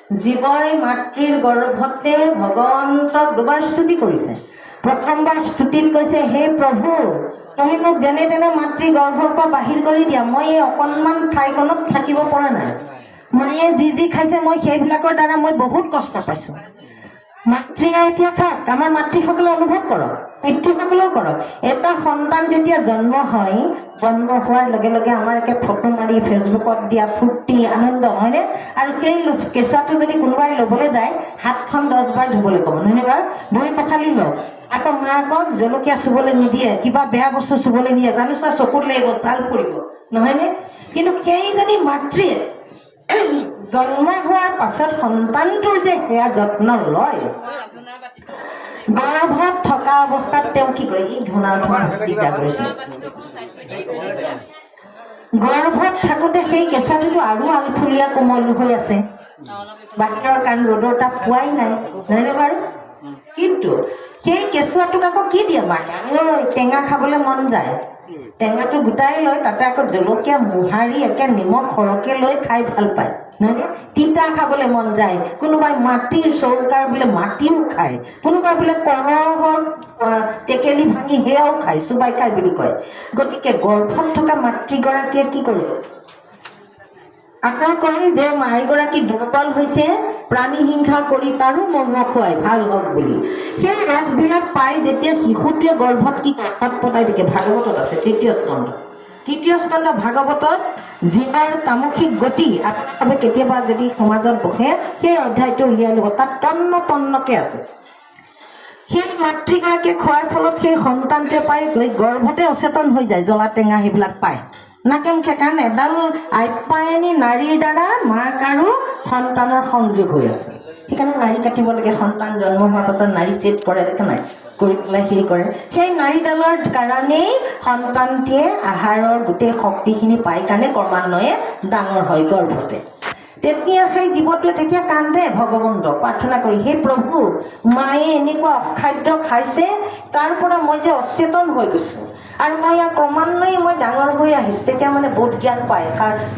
জীৱই মাতৃৰ গৰ্ভতে ভগৱন্তক দুবাৰ স্তুতি কৰিছে। প্ৰথমবাৰ স্তুতিত কৈছে, হে প্ৰভু, তুমি মোক যেনে তেনে মাতৃ গৰ্ভৰ পৰা বাহিৰ কৰি দিয়া, মই এই অকণমান ঠাইখনত থাকিব পৰা নাই। মায়ে যি খাইছে মই সেইবিলাকৰ দ্বাৰা মই বহুত কষ্ট পাইছোঁ। মাতৃয়ে এতিয়া চাওক, আমাৰ মাতৃসকলে অনুভৱ কৰক, পিতৃসকলেও কৰক। এটা সন্তান যেতিয়া জন্ম হয়, জন্ম হোৱাৰ লগে লগে আমাৰ একে ফটো মাৰি ফেচবুকত দিয়া ফূৰ্তি আনন্দ হয়নে? আৰু সেই কেঁচুৱাটো যদি কোনোবাই ল'বলৈ যায়, হাতখন 10 বাৰ ধুবলৈ ক'ব, নহয়নে বাৰু? ধুই পখালি লওক। আকৌ মাকক জলকীয়া চুবলৈ নিদিয়ে, কিবা বেয়া বস্তু চুবলৈ নিদিয়ে, জানো চা চকুত লাগিব, ছাল পৰিব, নহয়নে? কিন্তু সেইজনী মাতৃয়ে জন্ম হোৱাৰ পাছত সন্তানটোৰ যে সেয়া যত্ন লয়, গৰ্ভত থকা অৱস্থাত তেওঁ কি কৰে? এই ধূনাৰ দিগদাৰ কৰিছে। গৰ্ভত থাকোঁতে সেই কেঁচাটোতো আৰু আলফুলীয়া কোমল হৈ আছে, বাহিৰৰ কাৰণ ৰ'দৰ তাপ পোৱাই নাই, নহয়নে বাৰু? কিন্তু সেই কেঁচুৱাটোক আকৌ কি দিয়ে মাকে? টেঙা খাবলৈ মন যায়, টেঙাটো গোটাই লয়, তাতে আকৌ জলকীয়া মোহাৰি একে নিমখ সৰহকৈ লৈ খাই ভাল পায়, নহয়নে? তিতা খাবলৈ মন যায়, কোনোবাই মাটিৰ চৌকাৰ বোলে মাটিও খায়, কোনোবাই বোলে কৰৰ টেকেলি ভাঙি সেয়াও খায়, চুবাই খাই বুলি কয়। গতিকে গৰ্ভত থকা মাতৃগৰাকীয়ে কি কৰিব? আকৌ কয় যে মাইগৰাকী দুৰ্বল হৈছে, প্ৰাণী হিংসা কৰি তাৰো মৰ্ম খুৱাই ভাল হওক বুলি। সেই ৰসবিলাক পাই যেতিয়া শিশুটোৱে গৰ্ভত কি কৰে? ছটপটাই থাকে। ভাগৱতত আছে, 3য় স্কন্ধ। 3য় স্কন্ধ ভাগৱতত জীৱৰ তামসিক গতি, আপোনালোকে কেতিয়াবা যদি সমাজত বহে সেই অধ্যায়টো উলিয়াই ল'ব, তাত তন্নকে আছে। সেই মাতৃগৰাকীয়ে খোৱাৰ ফলত সেই সন্তানটোৱে পাই গৈ গৰ্ভতে অচেতন হৈ যায়, জ্বলা টেঙা সেইবিলাক পায়। নাকে মুখে, কাৰণ এডাল আপ্যায়নী নাৰীৰ দ্বাৰা মাক আৰু সন্তানৰ সংযোগ হৈ আছে। সেইকাৰণে নাৰী কাটিব লাগে। সন্তান জন্ম হোৱাৰ পাছত নাৰী ছেদ কৰে, দেখা নাই? কৰি পেলাই সেই কৰে। সেই নাৰীডালৰ কাৰণেই সন্তানটিয়ে আহাৰৰ গোটেই শক্তিখিনি পাই কাৰণে ক্ৰমান্বয়ে ডাঙৰ হয় গৰ্ভতে। তেতিয়া সেই জীৱটোৱে তেতিয়া কান্দে ভগৱন্তক প্ৰাৰ্থনা কৰি, হে প্ৰভু, মায়ে এনেকুৱা অখাদ্য খাইছে, তাৰ পৰা মই যে অচেতন হৈ গৈছোঁ, আৰু মই ইয়াক ক্ৰমান্বয়ে মই ডাঙৰ হৈ আহিছোঁ। তেতিয়া মানে বোধ জ্ঞান পায়।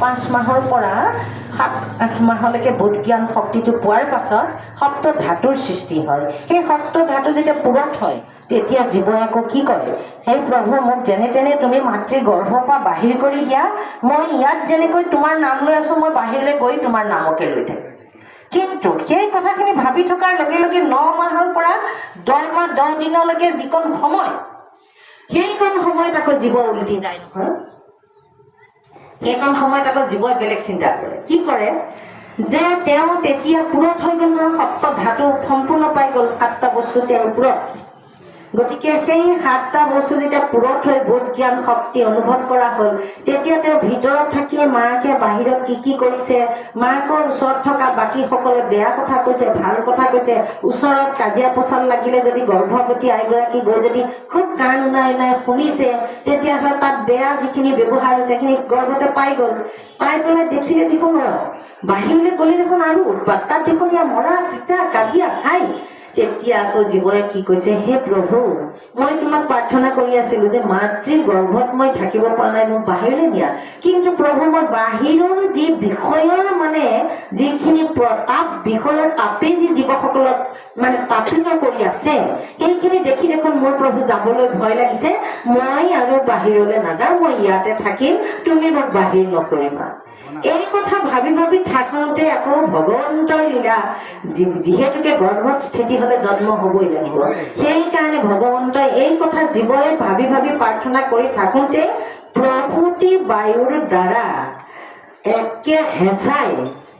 5 মাহৰ পৰা 7-8 মাহলৈকে বোধ জ্ঞান শক্তিটো পোৱাৰ পাছত সপ্ত ধাতুৰ সৃষ্টি হয়। সেই সপ্ত ধাতু যেতিয়া পূৰঠ হয়, তেতিয়া জীৱই আকৌ কি কয়? সেই প্ৰভু, মোক যেনে তেনে তুমি মাতৃ গৰ্ভৰ পৰা বাহিৰ কৰি দিয়া, মই ইয়াত যেনেকৈ তোমাৰ নাম লৈ আছোঁ, মই বাহিৰলৈ গৈ তোমাৰ নামকে লৈ থাকিম। কিন্তু সেই কথাখিনি ভাবি থকাৰ লগে লগে 9 মাহৰ পৰা 10 মাহ 10 দিনলৈকে যিকণ সময়, সেইকণ সময়ত আকৌ জীৱ উলটি যায় নহয়। সেইকণ সময়ত আকৌ জীৱই বেলেগ চিন্তা কৰে। কি কৰে? যে তেওঁ তেতিয়া পূৰঠ হৈ গ'ল নহয়, সপ্ত ধাতু সম্পূৰ্ণ পাই গ'ল, 7টা বস্তু তেওঁৰ পূৰঠ। গতিকে সেই 7টা বস্তু যেতিয়া পূৰঠ হৈ বোধ জ্ঞান শক্তি অনুভৱ কৰা হ'ল, তেতিয়া তেওঁ ভিতৰত থাকি মাকে বাহিৰত কি কৰিছে, মাকৰ ওচৰত থকা বাকী সকলে বেয়া কথা কৈছে, ভাল কথা কৈছে, ওচৰত কাজিয়া পচাল লাগিলে যদি গৰ্ভৱতী আইগৰাকী গৈ যদি খুব কাণ উনাই শুনিছে, তেতিয়াহ'লে তাত বেয়া যিখিনি ব্যৱহাৰ হৈছে সেইখিনি গৰ্ভতে পাই গ'ল। পাই পেলাই দেখিলে দেখোন বাহিৰলৈ গ'লে দেখোন আৰু উৎপাত, তাত দেখোন ইয়াৰ মৰা পিতা কাজিয়া খাই। তেতিয়া আকৌ জীৱই কি কৈছে, হে প্ৰভু, মই তোমাক প্ৰাৰ্থনা কৰি আছিলো যে মাতৃৰ গৰ্ভত মই থাকিব পৰা নাই, মোক বাহিৰলৈ নিয়া। কিন্তু প্ৰভু, মই বাহিৰৰ যি বিষয়ৰ মানে যিখিনি তাপ, বিষয়ৰ তাপে যি জীৱসকলক মানে তাপিত কৰি আছে, সেইখিনি দেখি দেখোন মোৰ প্ৰভু যাবলৈ ভয় লাগিছে। মই আৰু বাহিৰলৈ নাযাওঁ, মই ইয়াতে থাকিম, তুমি মোক বাহিৰ নকৰিবা। এই কথা ভাবি ভাবি থাকোঁতে আকৌ ভগৱন্তৰ লীলা, যিহেতুকে গৰ্ভত স্থিতি হলে জন্ম হবই লাগিব, সেইকাৰণে ভগৱন্তই এই কথা জীৱই ভাবি ভাবি প্ৰাৰ্থনা কৰি থাকোঁতে প্ৰসূতি বায়ুৰ দ্বাৰা একে হেঁচাই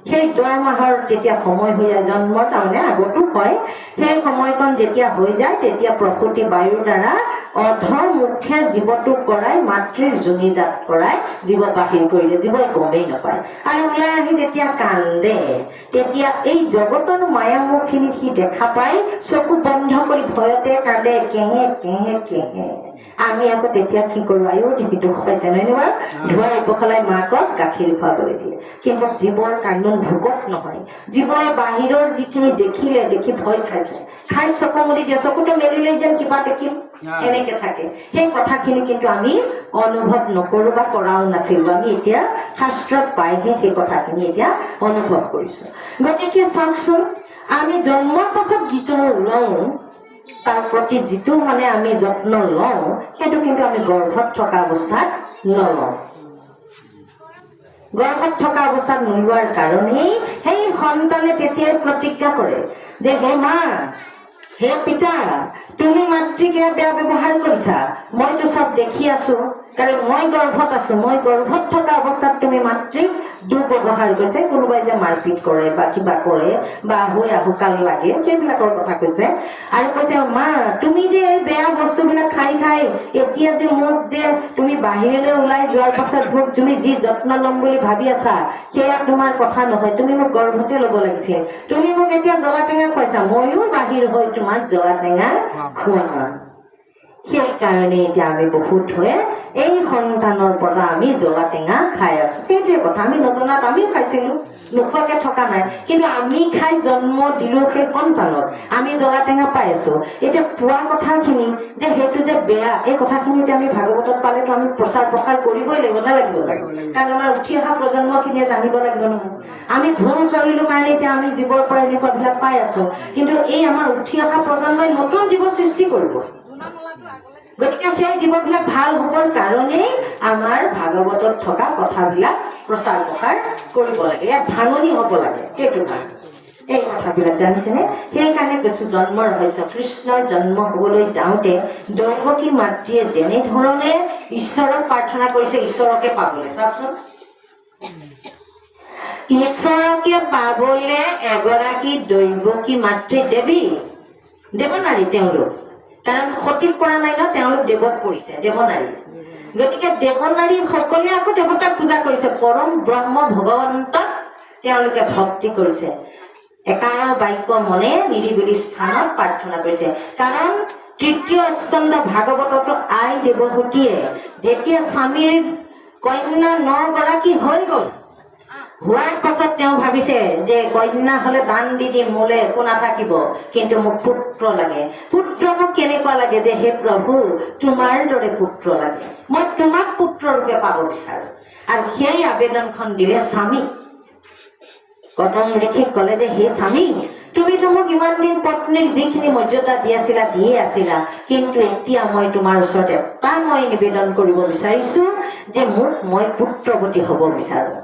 সেই 10 মাহৰ তেতিয়া সময় হৈ যায়, জন্মৰ তাৰমানে আগতো হয়, সেই সময়কণ যেতিয়া হৈ যায়, তেতিয়া প্ৰসূতি বায়ুৰ দ্বাৰা অধমুখে জীৱটোক কৰাই মাতৃৰ যোনিজাত কৰাই জীৱ বাহিৰ কৰিলে। জীৱই গমেই নাপায়, আৰু ওলাই আহি যেতিয়া কান্দে, তেতিয়া এই জগতৰ মায়ামোহখিনিত সি দেখা পাই চকু বন্ধ কৰি ভয়তে কান্দে, কেহে কেহে কেহে। আমি আকৌ তেতিয়া কি কৰো? আয়ো দেখি দুখ পাইছে নহয় নে? ধোৱাই পখলাই মাকক গাখীৰ খুৱাবলৈ দিয়ে। কিন্তু জীৱৰ কান্দোন ভোকত নহয়, জীৱই বাহিৰৰ যিখিনি দেখিলে দেখি ভয় খাইছে, খাই চকু মুদি দিয়ে, চকুটো মেলিলেই যেন কিবা দেখিম, এনেকে থাকে সেই কথাখিনি কিন্তু আমি অনুভৱ নকৰো বা কৰাও নাছিলো আমি এতিয়া শাস্ত্ৰত পাইহে সেই কথাখিনি এতিয়া অনুভৱ কৰিছো গতিকে চাওকচোন আমি জন্মৰ পাছত যিটো লওঁ তাৰ প্ৰতি যিটো মানে আমি যত্ন লওঁ সেইটো কিন্তু আমি গৰ্ভত থকা অৱস্থাত নলওঁ গৰ্ভত থকা অৱস্থাত নোলোৱাৰ কাৰণেই সেই সন্তানে তেতিয়াই প্ৰতিজ্ঞা কৰে যে হে মা হে পিতা তুমি মাতৃকে বেয়া ব্যৱহাৰ কৰিছা মইতো চব দেখি আছো কাৰণ মই গৰ্ভত আছো মই গৰ্ভত থকা অৱস্থাত তুমি মাতৃক দুৰ্ব্যৱহাৰ কৰিছে কোনোবাই যে মাৰপিট কৰে বা কিবা কৰে বা হৈ আহুকাল লাগে সেইবিলাকৰ কথা কৈছে আৰু কৈছে মা তুমি যে এই বেয়া বস্তুবিলাক খাই খাই এতিয়া যে মোক যে তুমি বাহিৰলৈ ওলাই যোৱাৰ পাছত মোক তুমি যি যত্ন ল'ম বুলি ভাবি আছা সেয়া তোমাৰ কথা নহয় তুমি মোক গৰ্ভতে ল'ব লাগিছিল তুমি মোক এতিয়া জ্বলা টেঙা খুৱাইছা ময়ো বাহিৰ হৈ তোমাক জ্বলা টেঙা খুৱাম সেই কাৰণে এতিয়া আমি বহুত হৈ এই সন্তানৰ পৰা আমি জ্বলা টেঙা খাই আছো সেইটোৱে কথা আমি নজনাত আমিও খাইছিলো নোখোৱাকে থকা নাই কিন্তু আমি খাই জন্ম দিলো সেই সন্তানক আমি জ্বলা টেঙা পাই আছো এতিয়া পোৱা কথাখিনি যে সেইটো যে বেয়া এই কথাখিনি এতিয়া আমি ভাগৱতত পালেতো আমি প্ৰচাৰ প্ৰসাৰ কৰিবই লাগিব নালাগিব কাৰণ আমাৰ উঠি অহা প্ৰজন্মখিনিয়ে জানিব লাগিব নহয় আমি ভুল কৰিলো কাৰণে এতিয়া আমি জীৱৰ পৰা এনেকুৱাবিলাক পাই আছো কিন্তু এই আমাৰ উঠি অহা প্ৰজন্মই নতুন জীৱ সৃষ্টি কৰিব গতিকে সেই জীৱবিলাক ভাল হ'বৰ কাৰণেই আমাৰ ভাগৱতত থকা কথাবিলাক প্ৰচাৰ প্ৰসাৰ কৰিব লাগে ইয়াত ভাঙনি হ'ব লাগে সেইটো কাৰণে এই কথাবিলাক জানিছেনে সেইকাৰণে কৈছো জন্মৰ ৰহস্য কৃষ্ণৰ জন্ম হ'বলৈ যাওঁতে দৈৱকী মাতৃয়ে যেনেধৰণে ঈশ্বৰক প্ৰাৰ্থনা কৰিছে ঈশ্বৰকে পাবলৈ চাওকচোন ঈশ্বৰকে পাবলৈ এগৰাকী দৈৱকী মাতৃ দেৱী দেৱনাৰী তেওঁলোক কাৰণ সতীত পৰা নাই ন তেওঁলোক দেৱত পৰিছে দেৱনাৰী গতিকে দেৱনাৰী সকলে আকৌ দেৱতাক পূজা কৰিছে পৰম ব্ৰহ্ম ভগৱন্তক তেওঁলোকে ভক্তি কৰিছে একাৰ বাক্য মনে নিৰিবিলি স্থানত প্ৰাৰ্থনা কৰিছে কাৰণ তৃতীয় স্কন্ধ ভাগৱততো আই দেৱহতীয়ে যেতিয়া স্বামীৰ কন্যা 9 গৰাকী হৈ গ'ল হোৱাৰ পাছত তেওঁ ভাবিছে যে কন্যা হলে দান দি দিম মোলে একো নাথাকিব কিন্তু মোক পুত্ৰ লাগে পুত্ৰ মোক কেনেকুৱা লাগে যে হে প্ৰভু তোমাৰ দৰে পুত্ৰ লাগে মই তোমাক পুত্ৰ ৰূপে পাব বিচাৰো আৰু সেই আবেদনখন দিলে স্বামী কদম ঋষিক কলে যে হে স্বামী তুমিতো মোক ইমান দিন পত্নীৰ যিখিনি মৰ্যাদা দিয়ে আছিলা কিন্তু এতিয়া মই তোমাৰ ওচৰত এটা মই নিবেদন কৰিব বিচাৰিছো যে মই পুত্ৰৱতী হ'ব বিচাৰো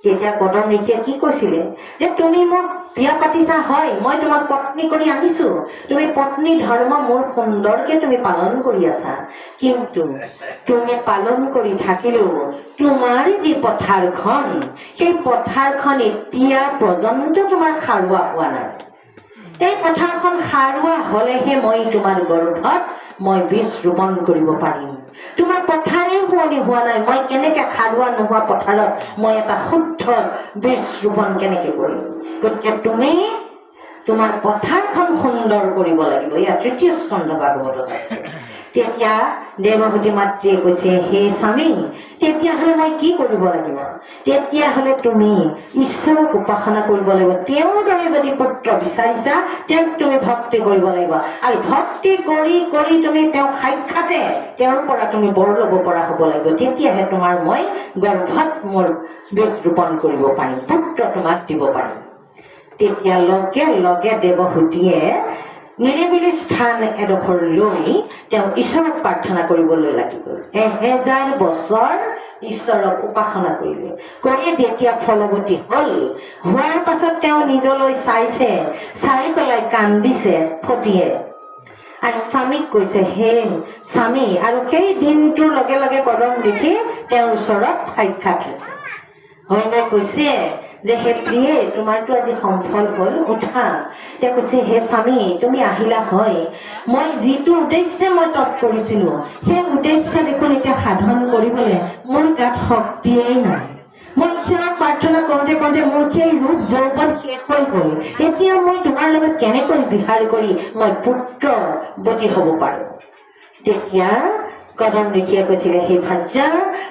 তেতিয়া কদম ঋষিয়ে কি কৈছিলে যে তুমি মোক বিয়া পাতিছা হয় মই তোমাক পত্নী কৰি আনিছো তুমি পত্নী ধৰ্ম মোৰ সুন্দৰকে তুমি পালন কৰি আছা কিন্তু তুমি পালন কৰি থাকিলেও তোমাৰ যি পথাৰখন সেই পথাৰখন এতিয়া পৰ্যন্ত তোমাৰ সাৰুৱা হোৱা নাই এই পথাৰখন সাৰুৱা হলেহে মই তোমাৰ গৰ্ভত মই বীজ ৰোপণ কৰিব পাৰিম তোমাৰ পথাৰেই শুৱনি হোৱা নাই মই কেনেকে সাৰুৱা নোহোৱা পথাৰত মই এটা শুদ্ধ বীজ ৰোপণ কেনেকে কৰিম গতিকে তুমি তোমাৰ পথাৰখন সুন্দৰ কৰিব লাগিব ইয়াত তৃতীয় স্কন্ধ ভাগৱতত আছে তেতিয়া দেৱহতী মাতৃয়ে কৈছে হে স্বামী তেতিয়াহ'লে মই কি কৰিব লাগিব তেতিয়াহ'লে তুমি ঈশ্বৰক উপাসনা কৰিব লাগিব তেওঁৰ দৰে যদি পুত্ৰ বিচাৰিছা তেওঁক তুমি ভক্তি কৰিব লাগিব আৰু ভক্তি কৰি কৰি তুমি তেওঁক সাক্ষাতে তেওঁৰ পৰা তুমি বৰ ল'ব পৰা হ'ব লাগিব তেতিয়াহে তোমাৰ মই গৰ্ভত মোৰ বীজ ৰোপণ কৰিব পাৰিম পুত্ৰ তোমাক দিব পাৰিম তেতিয়া লগে লগে দেৱহতীয়ে নিৰিবিলি স্থান এডোখৰ লৈ তেওঁ ঈশ্বৰক প্ৰাৰ্থনা কৰিবলৈ লাগি গ'ল 1000 বছৰ ঈশ্বৰক উপাসনা কৰিলে কৰি যেতিয়া ফলৱতী হোৱাৰ পাছত তেওঁ নিজলৈ চাই পেলাই কান্দিছে সতীয়ে আৰু স্বামীক কৈছে হে স্বামী আৰু সেই দিনটোৰ লগে লগে কদম দেখি তেওঁৰ ওচৰত সাক্ষাৎ হৈছে হয়নে কৈছে যে হে প্ৰিয়ে তোমাৰতো আজি সম্ফল হ'ল উঠা তেওঁ কৈছে হে স্বামী তুমি আহিলা হয় মই যিটো উদ্দেশ্যে মই তপ কৰিছিলো সেই উদ্দেশ্য দেখোন এতিয়া সাধন কৰিবলৈ মোৰ গাত শক্তিয়েই নাই মই ঈশ্বৰক প্ৰাৰ্থনা কৰোঁতে কৰোঁতে মোৰ সেই ৰূপ যৌৱন শেষ হৈ গ'ল এতিয়া মই তোমাৰ লগত কেনেকৈ বিহাৰ কৰি মই পুত্ৰৱতী হ'ব পাৰোঁ তেতিয়া কদম ঋষিয়ে কৈছিলে হে ভাৰ্যা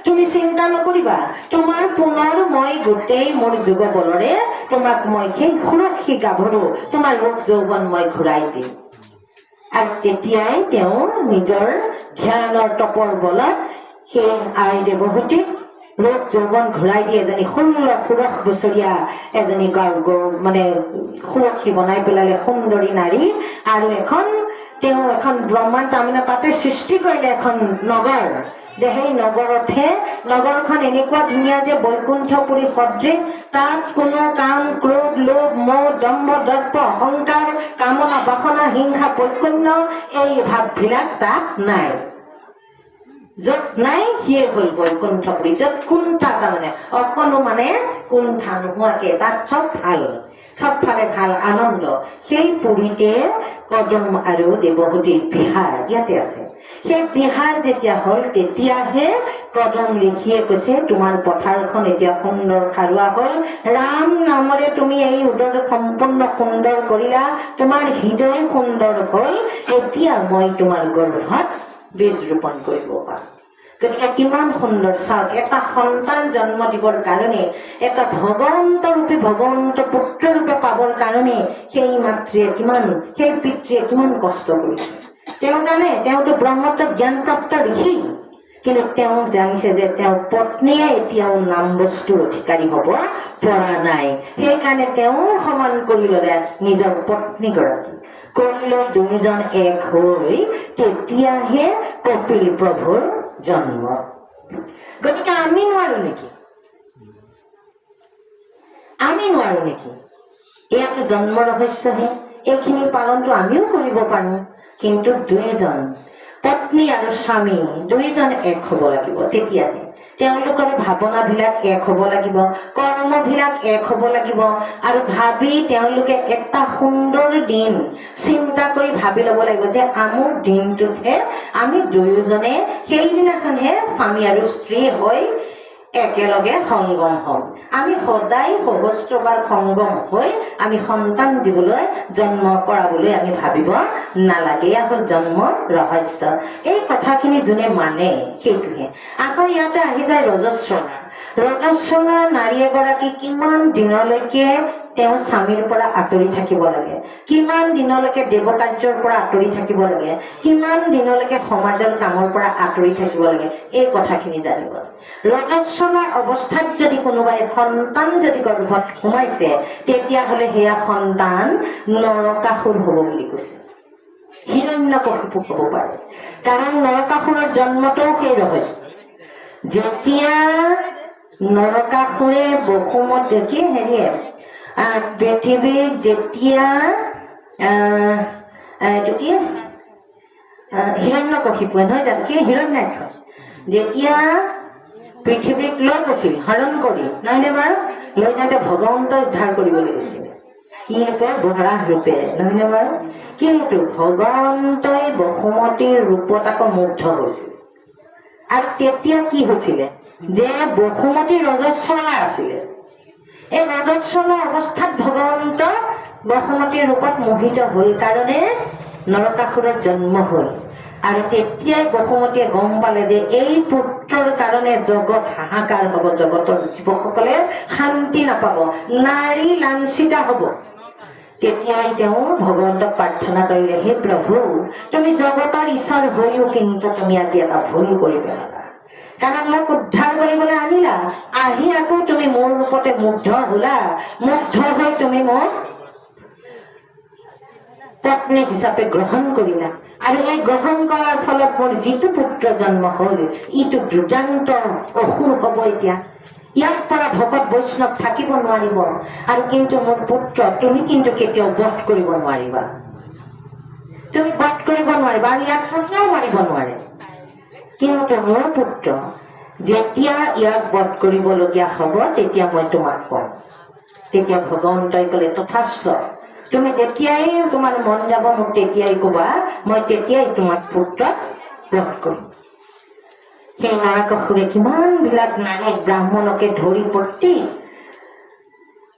তুমি চিন্তা নকৰিবা তোমাৰ পুনৰ মই গোটেই মোৰ যুগ বলৰে তোমাক মই সেই সুৰক্ষী গাভৰু তোমাৰ ৰূপ যৌৱন মই ঘূৰাই দিম আৰু তেতিয়াই তেওঁ নিজৰ ধ্যানৰ তপৰ বলত সেই আই দেৱহতীক ৰূপ যৌৱন ঘূৰাই দি এজনী 16 বছৰীয়া এজনী মানে সুৰক্ষী বনাই পেলালে, সুন্দৰী নাৰী। আৰু তেওঁ এখন ব্ৰহ্মাণ্ড তাৰমানে তাতে সৃষ্টি কৰিলে এখন নগৰ, যে সেই নগৰখন এনেকুৱা ধুনীয়া যে বৈকুণ্ঠপুৰী সদৃশ। তাত কোনো কাম, ক্ৰোধ, লোভ, মোহ, দম্ভ, দৰ্প, অহংকাৰ, কামনা, বাসনা, হিংসা, বৈকুণ্য এই ভাৱবিলাক তাত নাই। য'ত নাই সিয়ে হ'ল বৈকুণ্ঠপুৰী। য'ত কুণ্ঠা, তাৰমানে অকণো মানে কুণ্ঠা নোহোৱাকে তাত চবফালে ভাল আনন্দ। সেই পুৰীতে কদম আৰু দেৱহতীৰ বিহাৰ ইয়াতে আছে। সেই বিহাৰ যেতিয়া হ'ল তেতিয়াহে কদম ঋষিয়ে কৈছে, তোমাৰ পথাৰখন এতিয়া সুন্দৰ সাৰুৱা হ'ল, ৰাম নামৰে তুমি এই উদৰ সম্পূৰ্ণ সুন্দৰ কৰিলা, তোমাৰ হৃদয় সুন্দৰ হ'ল, এতিয়া মই তোমাৰ গৰ্ভত বীজ ৰোপণ কৰিব পাৰোঁ। গতিকে কিমান সুন্দৰ চাওক, এটা সন্তান জন্ম দিবৰ কাৰণে, এটা ভগৱন্ত ৰূপী ভগৱন্ত পুত্ৰ ৰূপে পাবৰ কাৰণে সেই পিতৃয়ে কিমান কষ্ট কৰিছে। তেওঁ জানে, তেওঁতো ব্ৰহ্মত্ব জ্ঞানপ্ৰাপ্ত ঋষি, কিন্তু তেওঁ জানিছে যে তেওঁৰ পত্নীয়ে এতিয়াও নাম বস্তুৰ অধিকাৰী হ'ব পৰা নাই। সেইকাৰণে তেওঁৰ সমান কৰি ললে নিজৰ পত্নীগৰাকী, কৰি লৈ দুয়োজন এক হৈ তেতিয়াহে কপিল প্ৰভুৰ জন্ম। গতিকে আমি নোৱাৰো নেকি? এয়াতো জন্ম ৰহস্যহে, এইখিনি পালনটো আমিও কৰিব পাৰো। কিন্তু দুয়োজন পত্নী আৰু স্বামী দুয়োজন এক হ'ব লাগিব, তেতিয়াহে তেওঁলোকৰ ভাৱনাবিলাক এক হ'ব লাগিব, কৰ্মবিলাক এক হ'ব লাগিব। আৰু ভাবি তেওঁলোকে এটা সুন্দৰ দিন চিন্তা কৰি ভাবি ল'ব লাগিব যে আমুক দিনটোতহে আমি দুয়োজনে, সেইদিনাখনহে স্বামী আৰু স্ত্ৰী হৈ একেলগে সংগম হম। আমি সদায় সহস্ৰবাৰ সংগম হৈ আমি সন্তান দিবলৈ, জন্ম কৰাবলৈ আমি ভাবিব নালাগে। এয়া হ'ল জন্ম ৰহস্য। এই কথাখিনি যোনে মানে সেইটোহে। আকৌ ইয়াতে আহি যায় ৰজস্বলা নাৰী এগৰাকী কিমান দিনলৈকে তেওঁ স্বামীৰ পৰা আঁতৰি থাকিব লাগে, কিমান দিনলৈকে দেৱ কাৰ্যৰ পৰা আঁতৰি থাকিব লাগে, কিমান দিনলৈকে সমাজৰ কামৰ পৰা আঁতৰি থাকিব লাগে, এই কথাখিনি জানিব। ৰজস্বলা অৱস্থাত যদি কোনোবাই সন্তান যদি গৰ্ভত সোমাইছে, তেতিয়াহ'লে সেয়া সন্তান নৰকাসুৰ হ'ব বুলি কৈছে, হিৰণ্যকশিপু হ'ব পাৰে। কাৰণ নৰকাসুৰৰ জন্মটোও সেই ৰহস্য। যেতিয়া নৰকাসুৰে বসুমতী পৃথিৱীক যেতিয়া হিৰণ্যকশিপুৱে নহয় জানো, কি হিৰণ্যাক্ষ যেতিয়া পৃথিৱীক লৈ গৈছিল হৰণ কৰি, নহয়নে বাৰু? লৈ যাওঁতে ভগৱন্তই উদ্ধাৰ কৰিবলৈ গৈছিল, কি ৰূপে? বৰাহ ৰূপে, নহয়নে বাৰু? কিন্তু ভগৱন্তই বসুমতীৰ ৰূপত আকৌ মুগ্ধ হৈছিল। আৰু তেতিয়া কি হৈছিলে যে বসুমতী ৰজস্বলা আছিলে। এই ৰজস্বলা অৱস্থাত ভগৱন্ত বসুমতীৰ ৰূপত মোহিত হ'ল কাৰণে নৰকাসুৰৰ জন্ম হ'ল। আৰু তেতিয়াই বসুমতীয়ে গম পালে যে এই পুত্ৰৰ কাৰণে জগত হাহাকাৰ হ'ব, জগতৰ জীৱসকলে শান্তি নাপাব, নাৰী লাঞ্ছিতা হ'ব। তেতিয়াই তেওঁ ভগৱন্তক প্ৰাৰ্থনা কৰিলে, হে প্ৰভু, তুমি জগতৰ ঈশ্বৰ হৈও কিন্তু তুমি আজি এটা ভুল কৰি পেলালা। কাৰণ মোক উদ্ধাৰ কৰিবলৈ আনিলা, আহি আকৌ তুমি মোৰ ৰূপতে মুগ্ধ হলা, মুগ্ধ হৈ তুমি মোক পত্নী হিচাপে গ্ৰহণ কৰিলা। আৰু এই গ্ৰহণ কৰাৰ ফলত মোৰ যিটো পুত্ৰ জন্ম হ'ল, ইটো দুৰ্দান্ত অসুৰ হ'ব। এতিয়া ইয়াৰ পৰা ভকত বৈষ্ণৱ থাকিব নোৱাৰিব। আৰু কিন্তু মোৰ পুত্ৰ তুমি কিন্তু কেতিয়াও বধ কৰিব নোৱাৰিবা, তুমি বধ কৰিব নোৱাৰিবা, আৰু ইয়াক কোনেও মাৰিব নোৱাৰে। কিন্তু মোৰ পুত্ৰ যেতিয়া ইয়াক বধ কৰিবলগীয়া হ'ব, তেতিয়া মই তোমাক কম। তেতিয়া ভগৱন্তই ক'লে, তথাস্ত, তুমি যেতিয়াই তোমাৰ মন যাব মোক তেতিয়াই ক'বা, মই তেতিয়াই তোমাক পুত্ৰক বধ কৰিম। সেই নৰকাসুৰে কিমান বিলাক নাৰী ব্ৰাহ্মণকে ধৰি প্ৰতি